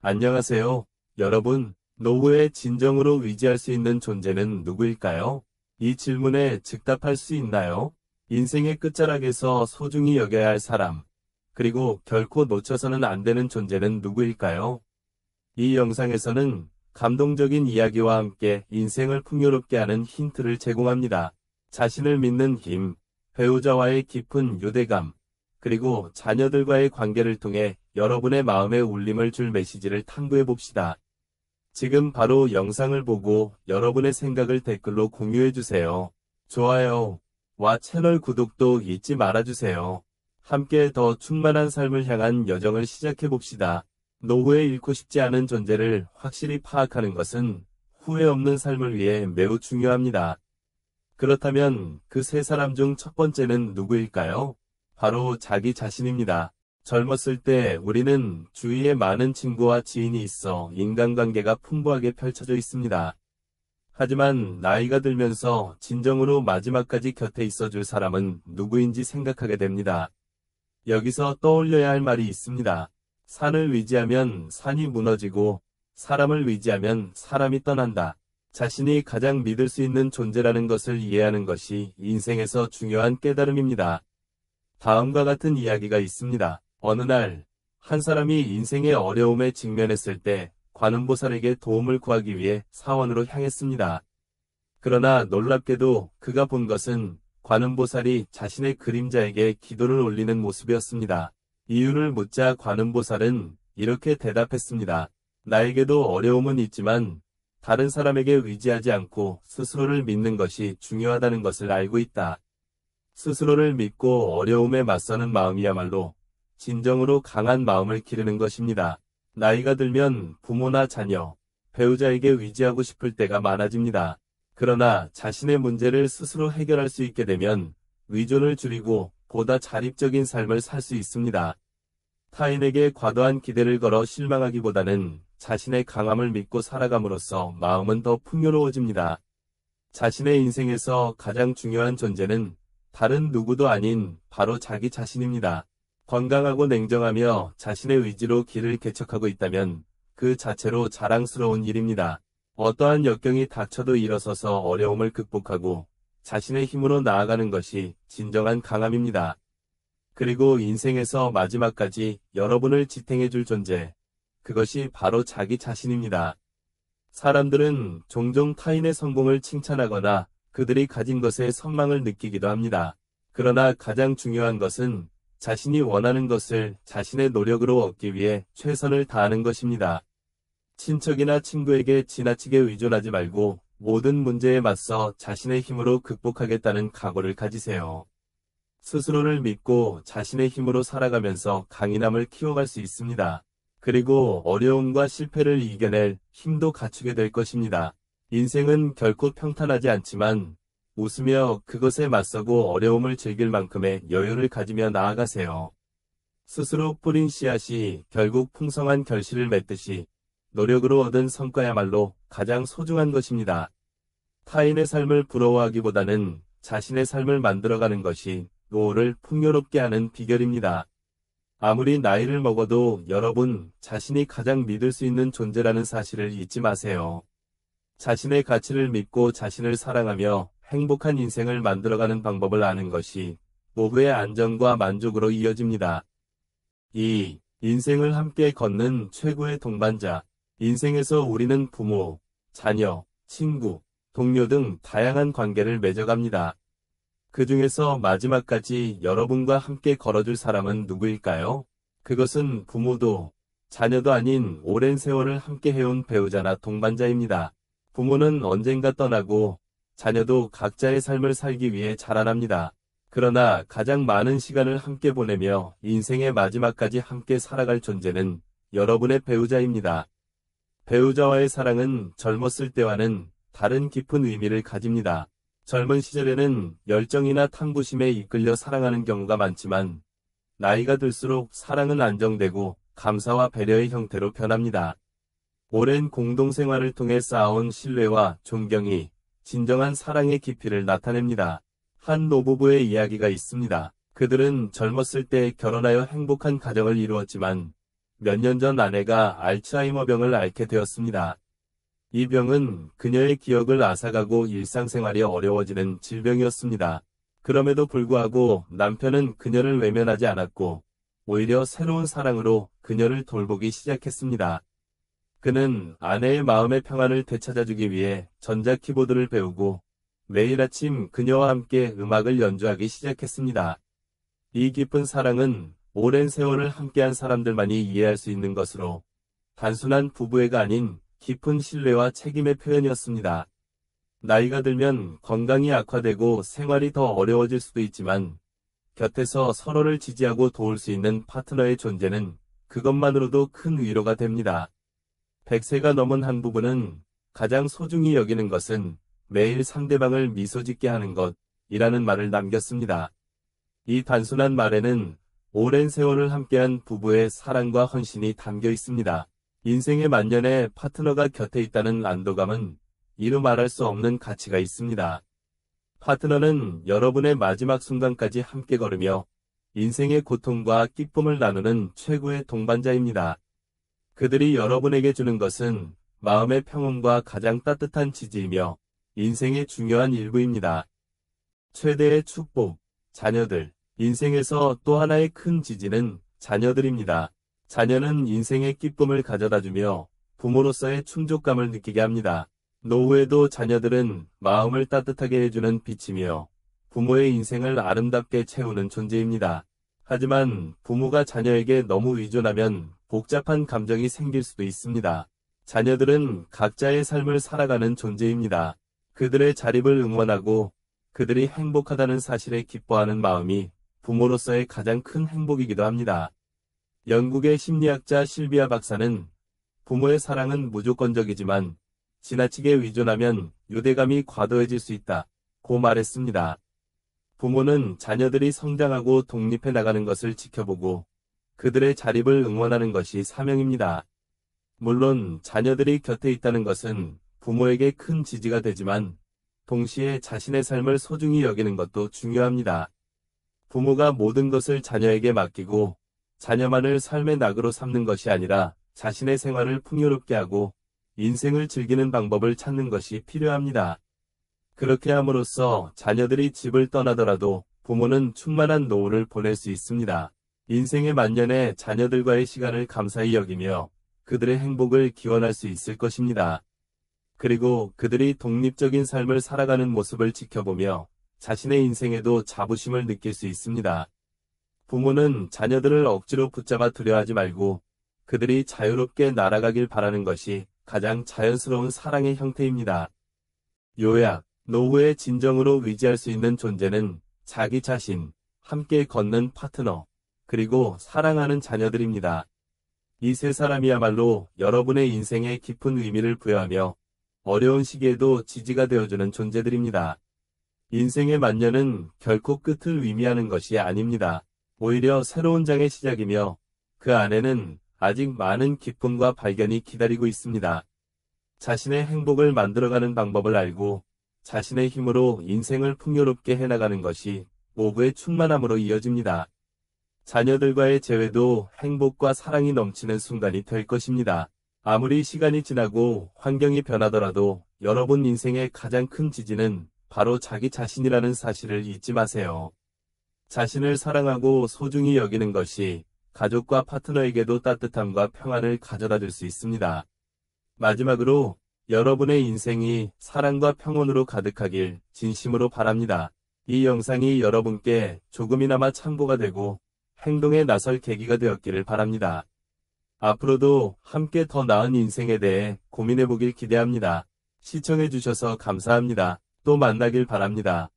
안녕하세요. 여러분, 노후에 진정으로 의지할 수 있는 존재는 누구일까요? 이 질문에 즉답할 수 있나요? 인생의 끝자락에서 소중히 여겨야 할 사람, 그리고 결코 놓쳐서는 안 되는 존재는 누구일까요? 이 영상에서는 감동적인 이야기와 함께 인생을 풍요롭게 하는 힌트를 제공합니다. 자신을 믿는 힘, 배우자와의 깊은 유대감, 그리고 자녀들과의 관계를 통해 여러분의 마음에 울림을 줄 메시지를 탐구해 봅시다. 지금 바로 영상을 보고 여러분의 생각을 댓글로 공유해 주세요. 좋아요와 채널 구독도 잊지 말아주세요. 함께 더 충만한 삶을 향한 여정을 시작해 봅시다. 노후에 잃고 싶지 않은 존재를 확실히 파악하는 것은 후회 없는 삶을 위해 매우 중요합니다. 그렇다면 그 세 사람 중 첫 번째는 누구일까요? 바로 자기 자신입니다. 젊었을 때 우리는 주위에 많은 친구와 지인이 있어 인간관계가 풍부하게 펼쳐져 있습니다. 하지만 나이가 들면서 진정으로 마지막까지 곁에 있어줄 사람은 누구인지 생각하게 됩니다. 여기서 떠올려야 할 말이 있습니다. 산을 의지하면 산이 무너지고 사람을 의지하면 사람이 떠난다. 자신이 가장 믿을 수 있는 존재라는 것을 이해하는 것이 인생에서 중요한 깨달음입니다. 다음과 같은 이야기가 있습니다. 어느 날, 한 사람이 인생의 어려움에 직면했을 때 관음보살에게 도움을 구하기 위해 사원으로 향했습니다. 그러나 놀랍게도 그가 본 것은 관음보살이 자신의 그림자에게 기도를 올리는 모습이었습니다. 이유를 묻자 관음보살은 이렇게 대답했습니다. 나에게도 어려움은 있지만 다른 사람에게 의지하지 않고 스스로를 믿는 것이 중요하다는 것을 알고 있다. 스스로를 믿고 어려움에 맞서는 마음이야말로 진정으로 강한 마음을 기르는 것입니다. 나이가 들면 부모나 자녀, 배우자에게 의지하고 싶을 때가 많아집니다. 그러나 자신의 문제를 스스로 해결할 수 있게 되면 의존을 줄이고 보다 자립적인 삶을 살 수 있습니다. 타인에게 과도한 기대를 걸어 실망하기보다는 자신의 강함을 믿고 살아감으로써 마음은 더 풍요로워집니다. 자신의 인생에서 가장 중요한 존재는 다른 누구도 아닌 바로 자기 자신입니다. 건강하고 냉정하며 자신의 의지로 길을 개척하고 있다면 그 자체로 자랑스러운 일입니다. 어떠한 역경이 닥쳐도 일어서서 어려움을 극복하고 자신의 힘으로 나아가는 것이 진정한 강함입니다. 그리고 인생에서 마지막까지 여러분을 지탱해줄 존재, 그것이 바로 자기 자신입니다. 사람들은 종종 타인의 성공을 칭찬하거나 그들이 가진 것에 선망을 느끼기도 합니다. 그러나 가장 중요한 것은 자신이 원하는 것을 자신의 노력으로 얻기 위해 최선을 다하는 것입니다. 친척이나 친구에게 지나치게 의존하지 말고 모든 문제에 맞서 자신의 힘으로 극복하겠다는 각오를 가지세요. 스스로를 믿고 자신의 힘으로 살아가면서 강인함을 키워갈 수 있습니다. 그리고 어려움과 실패를 이겨낼 힘도 갖추게 될 것입니다. 인생은 결코 평탄하지 않지만 웃으며 그것에 맞서고 어려움을 즐길 만큼의 여유를 가지며 나아가세요. 스스로 뿌린 씨앗이 결국 풍성한 결실을 맺듯이 노력으로 얻은 성과야말로 가장 소중한 것입니다. 타인의 삶을 부러워하기보다는 자신의 삶을 만들어가는 것이 노후를 풍요롭게 하는 비결입니다. 아무리 나이를 먹어도 여러분 자신이 가장 믿을 수 있는 존재라는 사실을 잊지 마세요. 자신의 가치를 믿고 자신을 사랑하며 행복한 인생을 만들어가는 방법을 아는 것이 노후의 안정과 만족으로 이어집니다. 2. 인생을 함께 걷는 최고의 동반자. 인생에서 우리는 부모, 자녀, 친구, 동료 등 다양한 관계를 맺어갑니다. 그 중에서 마지막까지 여러분과 함께 걸어줄 사람은 누구일까요? 그것은 부모도, 자녀도 아닌 오랜 세월을 함께 해온 배우자나 동반자입니다. 부모는 언젠가 떠나고 자녀도 각자의 삶을 살기 위해 자라납니다. 그러나 가장 많은 시간을 함께 보내며 인생의 마지막까지 함께 살아갈 존재는 여러분의 배우자입니다. 배우자와의 사랑은 젊었을 때와는 다른 깊은 의미를 가집니다. 젊은 시절에는 열정이나 탐구심에 이끌려 사랑하는 경우가 많지만 나이가 들수록 사랑은 안정되고 감사와 배려의 형태로 변합니다. 오랜 공동생활을 통해 쌓아온 신뢰와 존경이 진정한 사랑의 깊이를 나타냅니다. 한 노부부의 이야기가 있습니다. 그들은 젊었을 때 결혼하여 행복한 가정을 이루었지만 몇 년 전 아내가 알츠하이머병을 앓게 되었습니다. 이 병은 그녀의 기억을 앗아가고 일상생활이 어려워지는 질병이었습니다. 그럼에도 불구하고 남편은 그녀를 외면하지 않았고 오히려 새로운 사랑으로 그녀를 돌보기 시작했습니다. 그는 아내의 마음의 평안을 되찾아주기 위해 전자키보드를 배우고 매일 아침 그녀와 함께 음악을 연주하기 시작했습니다. 이 깊은 사랑은 오랜 세월을 함께한 사람들만이 이해할 수 있는 것으로 단순한 부부애가 아닌 깊은 신뢰와 책임의 표현이었습니다. 나이가 들면 건강이 악화되고 생활이 더 어려워질 수도 있지만 곁에서 서로를 지지하고 도울 수 있는 파트너의 존재는 그것만으로도 큰 위로가 됩니다. 100세가 넘은 한 부부는 가장 소중히 여기는 것은 매일 상대방을 미소 짓게 하는 것이라는 말을 남겼습니다. 이 단순한 말에는 오랜 세월을 함께한 부부의 사랑과 헌신이 담겨 있습니다. 인생의 만년에 파트너가 곁에 있다는 안도감은 이루 말할 수 없는 가치가 있습니다. 파트너는 여러분의 마지막 순간까지 함께 걸으며 인생의 고통과 기쁨을 나누는 최고의 동반자입니다. 그들이 여러분에게 주는 것은 마음의 평온과 가장 따뜻한 지지이며 인생의 중요한 일부입니다. 최대의 축복, 자녀들. 인생에서 또 하나의 큰 지지는 자녀들입니다. 자녀는 인생의 기쁨을 가져다주며 부모로서의 충족감을 느끼게 합니다. 노후에도 자녀들은 마음을 따뜻하게 해주는 빛이며 부모의 인생을 아름답게 채우는 존재입니다. 하지만 부모가 자녀에게 너무 의존하면 복잡한 감정이 생길 수도 있습니다. 자녀들은 각자의 삶을 살아가는 존재입니다. 그들의 자립을 응원하고 그들이 행복하다는 사실에 기뻐하는 마음이 부모로서의 가장 큰 행복이기도 합니다. 영국의 심리학자 실비아 박사는 부모의 사랑은 무조건적이지만 지나치게 의존하면 유대감이 과도해질 수 있다고 말했습니다. 부모는 자녀들이 성장하고 독립해 나가는 것을 지켜보고 그들의 자립을 응원하는 것이 사명입니다. 물론 자녀들이 곁에 있다는 것은 부모에게 큰 지지가 되지만 동시에 자신의 삶을 소중히 여기는 것도 중요합니다. 부모가 모든 것을 자녀에게 맡기고 자녀만을 삶의 낙으로 삼는 것이 아니라 자신의 생활을 풍요롭게 하고 인생을 즐기는 방법을 찾는 것이 필요합니다. 그렇게 함으로써 자녀들이 집을 떠나더라도 부모는 충만한 노후를 보낼 수 있습니다. 인생의 만년에 자녀들과의 시간을 감사히 여기며 그들의 행복을 기원할 수 있을 것입니다. 그리고 그들이 독립적인 삶을 살아가는 모습을 지켜보며 자신의 인생에도 자부심을 느낄 수 있습니다. 부모는 자녀들을 억지로 붙잡아 두려 하지 말고 그들이 자유롭게 날아가길 바라는 것이 가장 자연스러운 사랑의 형태입니다. 요약, 노후에 진정으로 의지할 수 있는 존재는 자기 자신, 함께 걷는 파트너, 그리고 사랑하는 자녀들입니다. 이 세 사람이야말로 여러분의 인생에 깊은 의미를 부여하며 어려운 시기에도 지지가 되어주는 존재들입니다. 인생의 만년은 결코 끝을 의미하는 것이 아닙니다. 오히려 새로운 장의 시작이며 그 안에는 아직 많은 기쁨과 발견이 기다리고 있습니다. 자신의 행복을 만들어가는 방법을 알고 자신의 힘으로 인생을 풍요롭게 해나가는 것이 노후의 충만함으로 이어집니다. 자녀들과의 재회도 행복과 사랑이 넘치는 순간이 될 것입니다. 아무리 시간이 지나고 환경이 변하더라도 여러분 인생의 가장 큰 지지는 바로 자기 자신이라는 사실을 잊지 마세요. 자신을 사랑하고 소중히 여기는 것이 가족과 파트너에게도 따뜻함과 평안을 가져다 줄 수 있습니다. 마지막으로 여러분의 인생이 사랑과 평온으로 가득하길 진심으로 바랍니다. 이 영상이 여러분께 조금이나마 참고가 되고 행동에 나설 계기가 되었기를 바랍니다. 앞으로도 함께 더 나은 인생에 대해 고민해보길 기대합니다. 시청해주셔서 감사합니다. 또 만나길 바랍니다.